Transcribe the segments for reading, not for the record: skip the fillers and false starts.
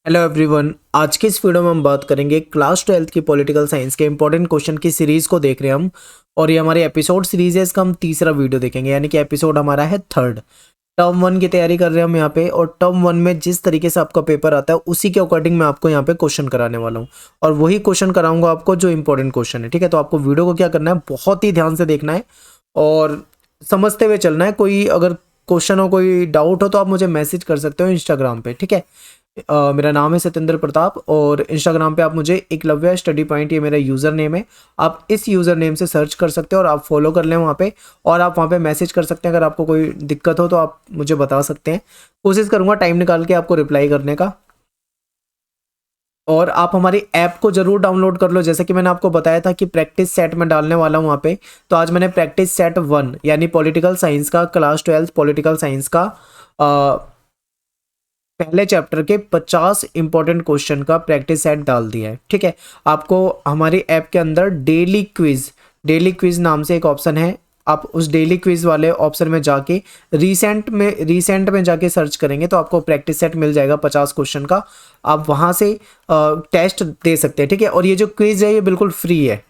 Hello everyone. आज की इस वीडियो में हम बात करेंगे क्लास 12th की पॉलिटिकल साइंस के इंपॉर्टेंट क्वेश्चन की सीरीज को देख रहे हैं हम। और ये हमारी एपिसोड सीरीज है, इसका हम तीसरा वीडियो देखेंगे, यानी कि एपिसोड हमारा है थर्ड। टर्म वन की तैयारी कर रहे हैं हम यहाँ पे, और टर्म वन में जिस तरीके से आपका पेपर आता है उसी के अकॉर्डिंग मैं आपको यहाँ पे क्वेश्चन कराने वाला हूँ। और वही क्वेश्चन कराऊंगा आपको जो इंपॉर्टेंट क्वेश्चन है। ठीक है, तो आपको वीडियो को क्या करना है, बहुत ही ध्यान से देखना है और समझते हुए चलना है। कोई अगर क्वेश्चन हो, कोई डाउट हो तो आप मुझे मैसेज कर सकते हो इंस्टाग्राम पे। ठीक है, मेरा नाम है सत्येंद्र प्रताप और इंस्टाग्राम पे आप मुझे एकलव्य स्टडी पॉइंट, ये मेरा यूज़र नेम है। आप इस यूज़र नेम से सर्च कर सकते हो और आप फॉलो कर लें वहाँ पे, और आप वहाँ पे मैसेज कर सकते हैं। अगर आपको कोई दिक्कत हो तो आप मुझे बता सकते हैं, कोशिश करूँगा टाइम निकाल के आपको रिप्लाई करने का। और आप हमारी ऐप को जरूर डाउनलोड कर लो, जैसे कि मैंने आपको बताया था कि प्रैक्टिस सेट में डालने वाला हूँ वहाँ पे। तो आज मैंने प्रैक्टिस सेट 1 यानी पॉलिटिकल साइंस का, क्लास 12 पॉलिटिकल साइंस का पहले चैप्टर के 50 इंपॉर्टेंट क्वेश्चन का प्रैक्टिस सेट डाल दिया है। ठीक है, आपको हमारी ऐप के अंदर डेली क्विज नाम से एक ऑप्शन है। आप उस डेली क्विज वाले ऑप्शन में जाके रीसेंट में जाके सर्च करेंगे तो आपको प्रैक्टिस सेट मिल जाएगा 50 क्वेश्चन का। आप वहां से टेस्ट दे सकते हैं। ठीक है, और ये जो क्विज है ये बिल्कुल फ्री है,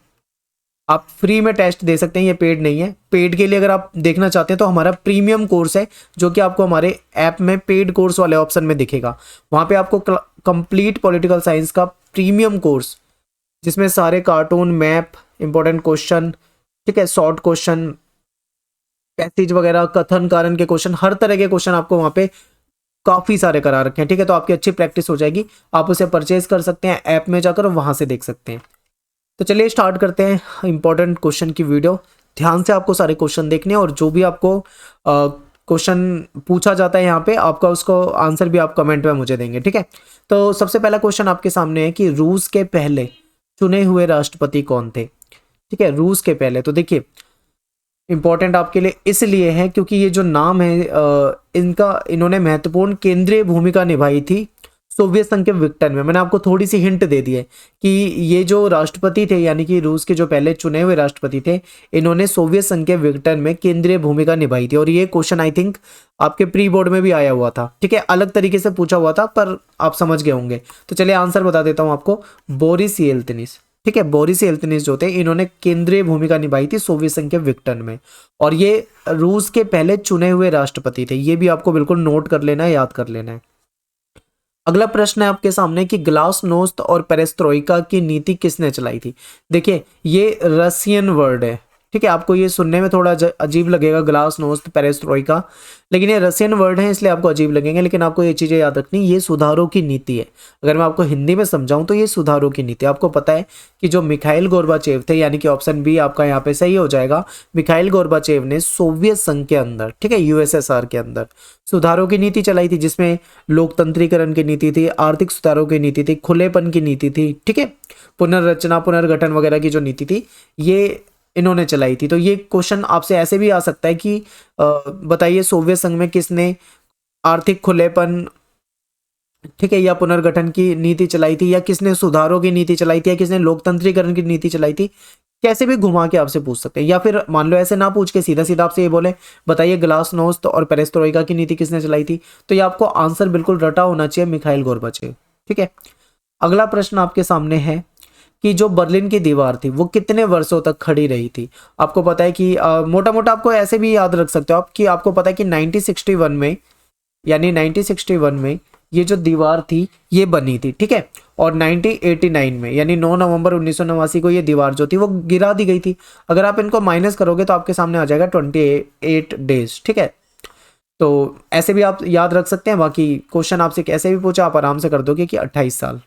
आप फ्री में टेस्ट दे सकते हैं, ये पेड नहीं है। पेड के लिए अगर आप देखना चाहते हैं तो हमारा प्रीमियम कोर्स है, जो कि आपको हमारे ऐप में पेड कोर्स वाले ऑप्शन में दिखेगा। वहाँ पे आपको कंप्लीट पॉलिटिकल साइंस का प्रीमियम कोर्स, जिसमें सारे कार्टून, मैप, इंपॉर्टेंट क्वेश्चन, ठीक है, शॉर्ट क्वेश्चन, पैसेज वगैरह, कथन कारण के क्वेश्चन, हर तरह के क्वेश्चन आपको वहाँ पे काफ़ी सारे करा रखे हैं। ठीक है, तो आपकी अच्छी प्रैक्टिस हो जाएगी। आप उसे परचेज कर सकते हैं ऐप में जाकर, वहाँ से देख सकते हैं। तो चलिए स्टार्ट करते हैं इंपॉर्टेंट क्वेश्चन की वीडियो। ध्यान से आपको सारे क्वेश्चन देखने हैं, और जो भी आपको क्वेश्चन पूछा जाता है यहाँ पे, आपका उसको आंसर भी आप कमेंट में मुझे देंगे। ठीक है, तो सबसे पहला क्वेश्चन आपके सामने है कि रूस के पहले चुने हुए राष्ट्रपति कौन थे। ठीक है, रूस के पहले, तो देखिए इंपॉर्टेंट आपके लिए इसलिए है क्योंकि ये जो नाम है इन्होंने महत्वपूर्ण केंद्रीय भूमिका निभाई थी सोवियत संघ के विघटन में। मैंने आपको थोड़ी सी हिंट दे दी है कि ये जो राष्ट्रपति थे, यानी कि रूस के जो पहले चुने हुए राष्ट्रपति थे, इन्होंने सोवियत संघ के विघटन में केंद्रीय भूमिका निभाई थी। और ये क्वेश्चन आई थिंक आपके प्री बोर्ड में भी आया हुआ था। ठीक है, अलग तरीके से पूछा हुआ था पर आप समझ गए होंगे। तो चलिए आंसर बता देता हूँ आपको, बोरिस येल्त्सिन। ठीक है, बोरिस येल्त्सिन जो थे, इन्होंने केंद्रीय भूमिका निभाई थी सोवियत संघ के विघटन में, और ये रूस के पहले चुने हुए राष्ट्रपति थे। ये भी आपको बिल्कुल नोट कर लेना है, याद कर लेना है। अगला प्रश्न है आपके सामने कि ग्लासनोस्त और पेरेस्ट्रोइका की नीति किसने चलाई थी। देखिए ये रसियन वर्ड है। ठीक है, आपको ये सुनने में थोड़ा अजीब लगेगा, ग्लासनोस्त, पेरेस्ट्रोइका, लेकिन ये रसियन वर्ड है इसलिए आपको अजीब लगेंगे। लेकिन आपको ये चीज़ें याद रखनी, ये सुधारों की नीति है। अगर मैं आपको हिंदी में समझाऊं तो ये सुधारों की नीति। आपको पता है कि जो मिखाइल गोर्बाचेव थे, यानी कि ऑप्शन बी आपका यहाँ पे सही हो जाएगा। मिखाइल गोर्बाचेव ने सोवियत संघ के अंदर, ठीक है, यूएसएसआर के अंदर सुधारों की नीति चलाई थी, जिसमें लोकतंत्रीकरण की नीति थी, आर्थिक सुधारों की नीति थी, खुलेपन की नीति थी। ठीक है, पुनर्रचना, पुनर्गठन वगैरह की जो नीति थी ये इन्होंने चलाई थी। तो ये क्वेश्चन आपसे ऐसे भी आ सकता है कि बताइए सोवियत संघ में किसने आर्थिक खुलेपन, ठीक है, या पुनर्गठन की नीति चलाई थी, या किसने सुधारों की नीति चलाई थी, या किसने लोकतंत्रीकरण की नीति चलाई थी। कैसे भी घुमा के आपसे पूछ सकते हैं, या फिर मान लो ऐसे ना पूछ के सीधा सीधा आपसे ये बोले बताइए ग्लासनोस्त और पेरेस्ट्रोइका की नीति किसने चलाई थी, तो ये आपको आंसर बिल्कुल रटा होना चाहिए, मिखाइल गोर्बाचेव। ठीक है, अगला प्रश्न आपके सामने है कि जो बर्लिन की दीवार थी वो कितने वर्षों तक खड़ी रही थी। आपको पता है कि मोटा मोटा आपको ऐसे भी याद रख सकते हो आप कि आपको पता है कि 1961 में, यानी 1961 में ये जो दीवार थी ये बनी थी। ठीक है, और 1989 में यानी 9 नवंबर 1989 को ये दीवार जो थी वो गिरा दी गई थी। अगर आप इनको माइनस करोगे तो आपके सामने आ जाएगा 28 डेज। ठीक है, तो ऐसे भी आप याद रख सकते हैं। बाकी क्वेश्चन आपसे कैसे भी पूछा आप आराम से कर दोगे कि 28 साल।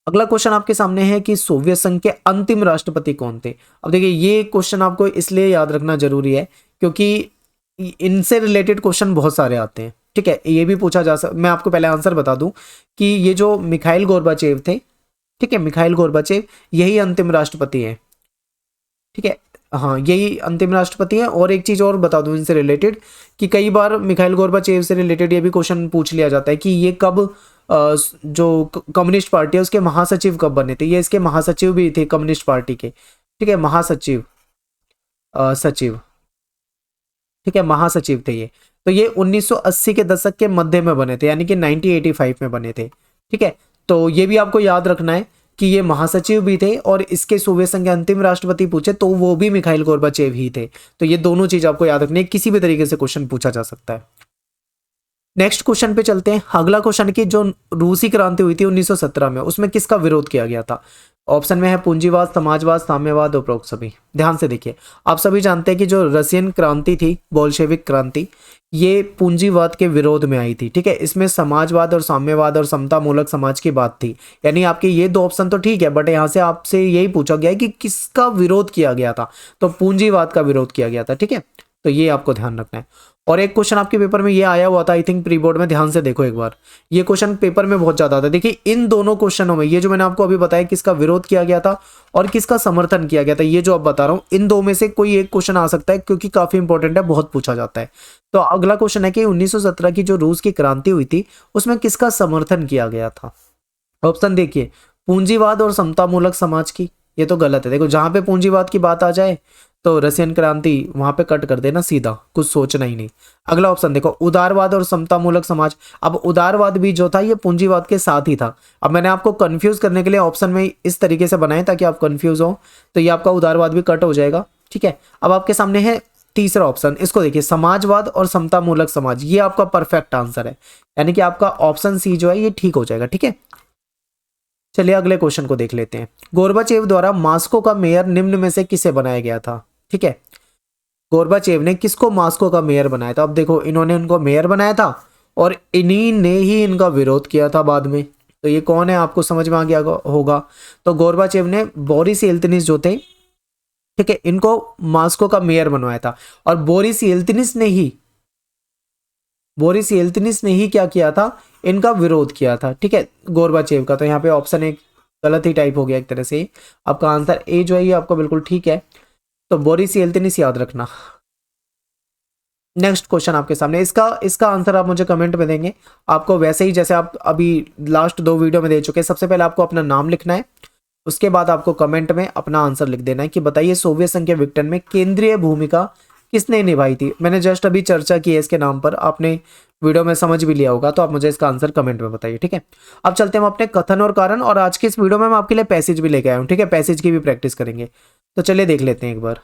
अगला क्वेश्चन आपके सामने है कि सोवियत संघ के अंतिम राष्ट्रपति कौन थे। अब देखिए ये क्वेश्चन आपको इसलिए याद रखना जरूरी है क्योंकि इनसे रिलेटेड क्वेश्चन बहुत सारे आते हैं। ठीक है, ये भी पूछा जा सकता, मैं आपको पहले आंसर बता दूं कि ये जो मिखाइल गोर्बाचेव थे, ठीक है, मिखाइल गोर्बाचेव यही अंतिम राष्ट्रपति है। ठीक है, हाँ यही अंतिम राष्ट्रपति है। और एक चीज और बता दूं इनसे रिलेटेड कि कई बार मिखाइल गोर्बाचेव से रिलेटेड ये भी क्वेश्चन पूछ लिया जाता है कि ये कब जो कम्युनिस्ट पार्टी है उसके महासचिव कब बने थे। ये इसके महासचिव भी थे कम्युनिस्ट पार्टी के। ठीक है, महासचिव, सचिव, ठीक है, महासचिव थे ये। तो ये 1980 के दशक के मध्य में बने थे, यानी कि 1985 में बने थे। ठीक है, तो ये भी आपको याद रखना है कि ये महासचिव भी थे और इसके सोवियत संघ के अंतिम राष्ट्रपति पूछे तो वो भी मिखाइल गोर्बाचेव ही थे। तो ये दोनों चीज आपको याद रखनी है, किसी भी तरीके से क्वेश्चन पूछा जा सकता है। नेक्स्ट क्वेश्चन पे चलते हैं। अगला क्वेश्चन की जो रूसी क्रांति हुई थी 1917 में, उसमें किसका विरोध किया गया था? ऑप्शन में है पूंजीवाद, समाजवाद, साम्यवाद, उपरोक्त सभी। ध्यान से देखिए, आप सभी जानते हैं कि जो रशियन क्रांति थी, बोल्शेविक क्रांति, ये पूंजीवाद के विरोध में आई थी। ठीक है, इसमें समाजवाद और साम्यवाद और समता मूलक समाज की बात थी। यानी आपके ये दो ऑप्शन तो ठीक है, बट यहाँ से आपसे यही पूछा गया है कि किसका विरोध किया गया था, तो पूंजीवाद का विरोध किया गया था। ठीक है, तो ये आपको ध्यान रखना है। और एक क्वेश्चन आपके पेपर में ये आया हुआ था, आई थिंक प्री बोर्ड में, ध्यान से देखो एक बार, ये क्वेश्चन पेपर में बहुत ज्यादा आता है। देखिए इन दोनों क्वेश्चनों में, ये जो मैंने आपको अभी बताया किसका विरोध किया गया था और किसका समर्थन किया गया था, ये जो अब बता रहा हूं, इन दो में से कोई एक क्वेश्चन आ सकता है, क्योंकि काफी इंपॉर्टेंट है, बहुत पूछा जाता है। तो अगला क्वेश्चन है कि 1917 की जो रूस की क्रांति हुई थी उसमें किसका समर्थन किया गया था? ऑप्शन देखिए, पूंजीवाद और समतामूलक समाज की। ये तो गलत है। देखो, जहां पे पूंजीवाद की बात आ जाए तो रशियन क्रांति वहां पे कट कर देना सीधा, कुछ सोचना ही नहीं। अगला ऑप्शन देखो, उदारवाद और समतामूलक समाज। अब उदारवाद भी जो था ये पूंजीवाद के साथ ही था। अब मैंने आपको कंफ्यूज करने के लिए ऑप्शन में इस तरीके से बनाए ताकि आप कंफ्यूज हो, तो ये आपका उदारवाद भी कट हो जाएगा। ठीक है, अब आपके सामने है तीसरा ऑप्शन, इसको देखिए, समाजवाद और समतामूलक समाज। ये आपका परफेक्ट आंसर है, यानी कि आपका ऑप्शन सी जो है ये ठीक हो जाएगा। ठीक है, चलिए अगले क्वेश्चन को देख लेते हैं। गोर्बाचेव द्वारा मास्को का मेयर निम्न में से किसे बनाया गया था? ठीक है, गोर्बाचेव ने किसको मास्को का मेयर बनाया था? अब देखो, इन्होंने उनको मेयर बनाया था और इन्हीं ने ही इनका विरोध किया था बाद में। तो ये कौन है, आपको समझ में आ गया होगा। तो गोर्बाचेव ने बोरिस येल्त्सिन जो थे, ठीक है, इनको मास्को का मेयर बनवाया था। और बोरिस येल्त्सिन ने ही क्या किया था, इनका विरोध किया था। ठीक है, गोर्बाचेव का। तो यहाँ पे ऑप्शन एक गलत ही टाइप हो गया एक तरह से। आपका आंसर ए जो है ये आपका बिल्कुल ठीक है। तो बोरिस येल्त्सिन याद रखना। नेक्स्ट क्वेश्चन आपके सामने, इसका आंसर आप मुझे कमेंट में देंगे। आपको वैसे ही जैसे आप अभी लास्ट दो वीडियो में दे चुके हैं, सबसे पहले आपको अपना नाम लिखना है, उसके बाद आपको कमेंट में अपना आंसर लिख देना है कि बताइए सोवियत संघ के विघटन में केंद्रीय भूमिका किसने निभाई थी। मैंने जस्ट अभी चर्चा की है इसके नाम पर, आपने वीडियो में समझ भी लिया होगा, तो आप मुझे इसका आंसर कमेंट में बताइए। ठीक है, अब चलते हैं हम अपने कथन और कारण, और आज के इस वीडियो में मैं आपके लिए पैसेज भी लेके आया हूँ। ठीक है, पैसेज की भी प्रैक्टिस करेंगे। तो चलिए देख लेते हैं एक बार,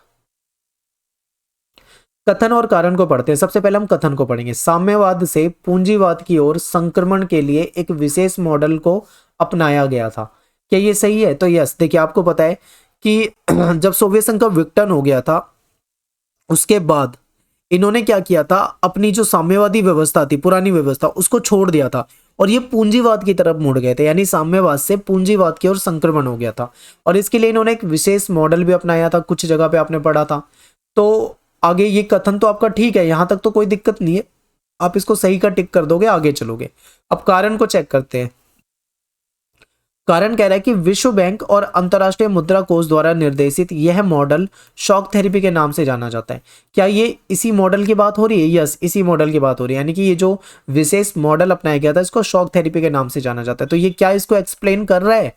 कथन और कारण को पढ़ते हैं। सबसे पहले हम कथन को पढ़ेंगे। साम्यवाद से पूंजीवाद की ओर संक्रमण के लिए एक विशेष मॉडल को अपनाया गया था। क्या ये सही है? तो यस। देखिए, आपको पता है कि जब सोवियत संघ का विघटन हो गया था, उसके बाद इन्होंने क्या किया था, अपनी जो साम्यवादी व्यवस्था थी, पुरानी व्यवस्था, उसको छोड़ दिया था और ये पूंजीवाद की तरफ मुड़ गए थे। यानी साम्यवाद से पूंजीवाद की ओर संक्रमण हो गया था, और इसके लिए इन्होंने एक विशेष मॉडल भी अपनाया था, कुछ जगह पे आपने पढ़ा था। तो आगे ये कथन तो आपका ठीक है, यहां तक तो कोई दिक्कत नहीं है, आप इसको सही का टिक कर दोगे, आगे चलोगे। अब कारण को चेक करते हैं। कारण कह रहा है कि विश्व बैंक और अंतर्राष्ट्रीय मुद्रा कोष द्वारा निर्देशित यह मॉडल शॉक थेरेपी के नाम से जाना जाता है। क्या ये इसी मॉडल की बात हो रही है? यस, इसी मॉडल की बात हो रही है। यानी कि ये जो विशेष मॉडल अपनाया गया था, इसको शॉक थेरेपी के नाम से जाना जाता है। तो ये क्या इसको एक्सप्लेन कर रहा है?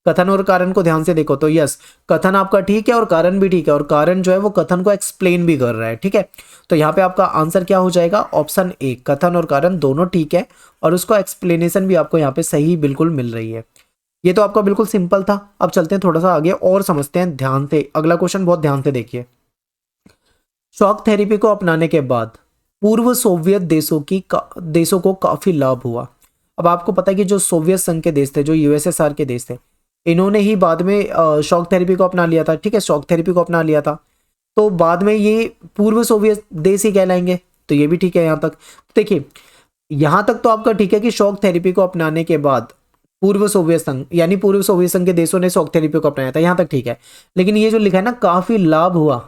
कथन और कारण को ध्यान से देखो, तो यस, कथन आपका ठीक है और कारण भी ठीक है, और कारण जो है वो कथन को एक्सप्लेन भी कर रहा है। ठीक है, तो यहाँ पे आपका आंसर क्या हो जाएगा? ऑप्शन ए, कथन और कारण दोनों ठीक है, और उसको एक्सप्लेनेशन भी आपको यहाँ पे सही बिल्कुल मिल रही है। ये तो आपका बिल्कुल सिंपल था। अब चलते हैं थोड़ा सा आगे और समझते हैं ध्यान से। अगला क्वेश्चन बहुत ध्यान से देखिए। शॉक थेरेपी को अपनाने के बाद पूर्व सोवियत देशों को काफी लाभ हुआ। अब आपको पता है कि जो सोवियत संघ के देश थे, जो यूएसएसआर के देश थे, इन्होंने ही बाद में शॉक थेरेपी को अपना लिया था। ठीक है, शॉक थेरेपी को अपना लिया था, तो बाद में ये पूर्व सोवियत देश ही कहलाएंगे। तो ये भी ठीक है यहाँ तक। देखिए, यहाँ तक तो आपका ठीक है कि शॉक थेरेपी को अपनाने के बाद पूर्व सोवियत संघ, यानी पूर्व सोवियत संघ के देशों ने शॉक थेरेपी को अपनाया था, यहाँ तक ठीक है। लेकिन ये जो लिखा है ना, काफी लाभ हुआ,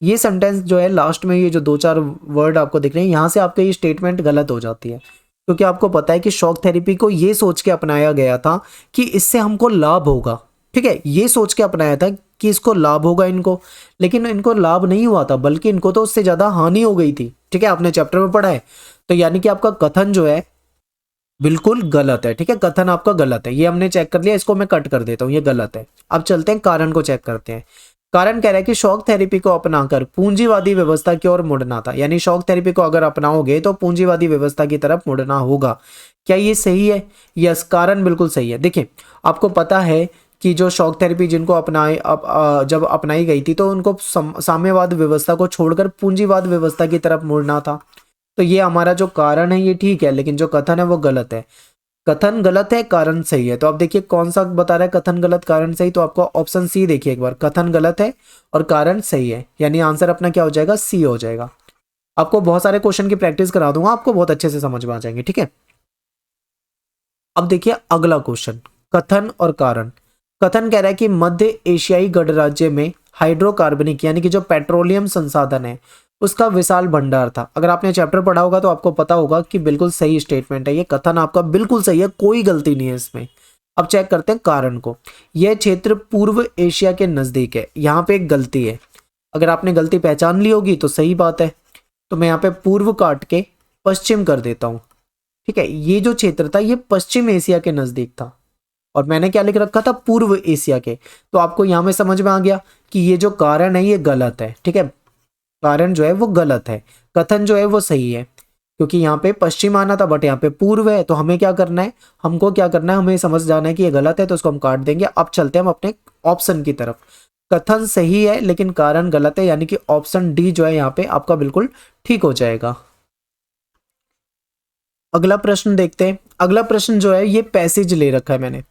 ये सेंटेंस जो है लास्ट में, ये जो दो चार वर्ड आपको दिख रहे हैं, यहाँ से आपका ये स्टेटमेंट गलत हो जाती है। क्योंकि आपको पता है कि शॉक थेरेपी को ये सोच के अपनाया गया था कि इससे हमको लाभ होगा। ठीक है, ये सोच के अपनाया था कि इसको लाभ होगा इनको, लेकिन इनको लाभ नहीं हुआ था, बल्कि इनको तो उससे ज्यादा हानि हो गई थी। ठीक है, आपने चैप्टर में पढ़ा है। तो यानी कि आपका कथन जो है बिल्कुल गलत है। ठीक है, कथन आपका गलत है, ये हमने चेक कर लिया, इसको मैं कट कर देता हूँ, ये गलत है। अब चलते हैं कारण को चेक करते हैं। कारण कह रहा है कि शॉक थेरेपी को अपनाकर पूंजीवादी व्यवस्था की ओर मुड़ना था, यानी शॉक थेरेपी को अगर अपनाओगे तो पूंजीवादी व्यवस्था की तरफ मुड़ना होगा। क्या ये सही है? यस, कारण बिल्कुल सही है। देखिए आपको पता है कि जो शॉक थेरेपी जिनको जब अपनाई गई थी तो उनको साम्यवाद व्यवस्था को छोड़कर पूंजीवाद व्यवस्था की तरफ मुड़ना था। तो ये हमारा जो कारण है ये ठीक है, लेकिन जो कथन है वो गलत है। कथन गलत है, कारण सही है। तो आप देखिए कौन सा बता रहा है कथन गलत कारण सही, तो आपको ऑप्शन सी देखिए एक बार, कथन गलत है और कारण सही है, यानी आंसर अपना क्या हो जाएगा, सी हो जाएगा। आपको बहुत सारे क्वेश्चन की प्रैक्टिस करा दूंगा, आपको बहुत अच्छे से समझ में आ जाएंगे, ठीक है। अब देखिए अगला क्वेश्चन, कथन और कारण। कथन कह रहा है कि मध्य एशियाई गणराज्य में हाइड्रोकार्बनिक यानी कि जो पेट्रोलियम संसाधन है उसका विशाल भंडार था। अगर आपने चैप्टर पढ़ा होगा तो आपको पता होगा कि बिल्कुल सही स्टेटमेंट है ये, कथन आपका बिल्कुल सही है, कोई गलती नहीं है इसमें। अब चेक करते हैं कारण को। यह क्षेत्र पूर्व एशिया के नजदीक है, यहाँ पे एक गलती है। अगर आपने गलती पहचान ली होगी तो सही बात है, तो मैं यहाँ पे पूर्व काट के पश्चिम कर देता हूँ, ठीक है। ये जो क्षेत्र था ये पश्चिम एशिया के नजदीक था और मैंने क्या लिख रखा था, पूर्व एशिया के। तो आपको यहां में समझ में आ गया कि ये जो कारण है ये गलत है, ठीक है। कारण जो है वो गलत है, कथन जो है वो सही है, क्योंकि यहाँ पे पश्चिम आना था बट यहाँ पे पूर्व है। तो हमें क्या करना है, हमको क्या करना है, हमें समझ जाना है कि ये गलत है, तो उसको हम काट देंगे। अब चलते हैं हम अपने ऑप्शन की तरफ। कथन सही है लेकिन कारण गलत है, यानी कि ऑप्शन डी जो है यहाँ पे आपका बिल्कुल ठीक हो जाएगा। अगला प्रश्न देखते हैं। अगला प्रश्न जो है ये पैसेज ले रखा है मैंने,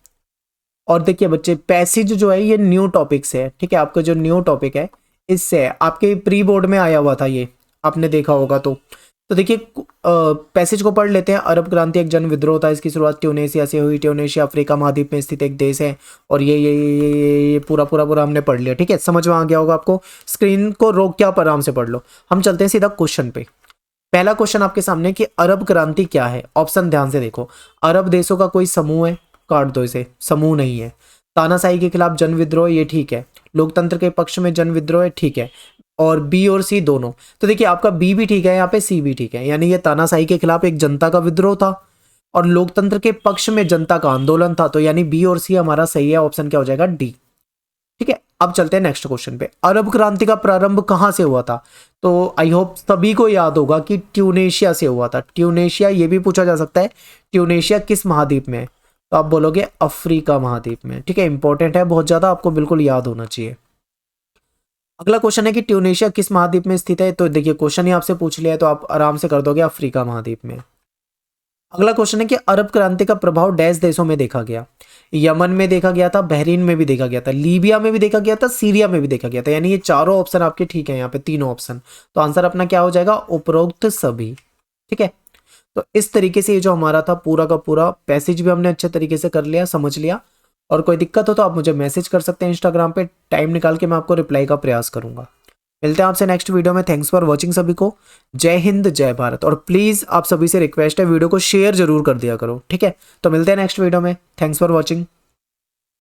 और देखिए बच्चे पैसेज जो है ये न्यू टॉपिक से है, ठीक है। आपका जो न्यू टॉपिक है इससे है, आपके प्री बोर्ड में आया हुआ था ये, आपने देखा होगा। तो देखिए पैसेज को पढ़ लेते हैं। अरब क्रांति एक जन विद्रोह था, इसकी शुरुआत ट्यूनेशिया से हुई। ट्यूनेशिया अफ्रीका महाद्वीप में स्थित एक देश है। और ये पूरा पूरा पूरा हमने पढ़ लिया, ठीक है। समझ में आ गया होगा आपको, स्क्रीन को रोक के आप आराम से पढ़ लो। हम चलते हैं सीधा क्वेश्चन पे। पहला क्वेश्चन आपके सामने कि अरब क्रांति क्या है। ऑप्शन ध्यान से देखो, अरब देशों का कोई समूह है, काट दो इसे, समूह नहीं है। तानाशाही के खिलाफ जन विद्रोह, ये ठीक है। लोकतंत्र के पक्ष में जन विद्रोह है, ठीक है। और बी और सी दोनों, तो देखिए आपका बी भी ठीक है, यहाँ पे सी भी ठीक है, यानी ये तानाशाही के खिलाफ एक जनता का विद्रोह था और लोकतंत्र के पक्ष में जनता का आंदोलन था। तो यानी बी और सी हमारा सही है, ऑप्शन क्या हो जाएगा, डी, ठीक है। अब चलते हैं नेक्स्ट क्वेश्चन पे। अरब क्रांति का प्रारंभ कहां से हुआ था? तो आई होप सभी को याद होगा कि ट्यूनेशिया से हुआ था। ट्यूनेशिया, ये भी पूछा जा सकता है ट्यूनेशिया किस महाद्वीप में है, तो आप बोलोगे अफ्रीका महाद्वीप में, ठीक है। इंपॉर्टेंट है बहुत ज्यादा, आपको बिल्कुल याद होना चाहिए। अगला क्वेश्चन है कि ट्यूनेशिया किस महाद्वीप में स्थित है, तो देखिए क्वेश्चन ही आपसे पूछ लिया है तो आप आराम से कर दोगे अफ्रीका महाद्वीप में। अगला क्वेश्चन है कि अरब क्रांति का प्रभाव डैश देशों में देखा गया। यमन में देखा गया था, बहरीन में भी देखा गया था, लीबिया में भी देखा गया था, सीरिया में भी देखा गया था, यानी ये चारों ऑप्शन आपके ठीक है, यहाँ पे तीनों ऑप्शन। तो आंसर अपना क्या हो जाएगा, उपरोक्त सभी, ठीक है। तो इस तरीके से ये जो हमारा था पूरा का पूरा पैसेज भी हमने अच्छे तरीके से कर लिया, समझ लिया। और कोई दिक्कत हो तो आप मुझे मैसेज कर सकते हैं इंस्टाग्राम पे, टाइम निकाल के मैं आपको रिप्लाई का प्रयास करूंगा। मिलते हैं आपसे नेक्स्ट वीडियो में। थैंक्स फॉर वॉचिंग सभी को। जय हिंद जय भारत। और प्लीज़ आप सभी से रिक्वेस्ट है वीडियो को शेयर जरूर कर दिया करो, ठीक है। तो मिलते हैं नेक्स्ट वीडियो में। Thanks for watching.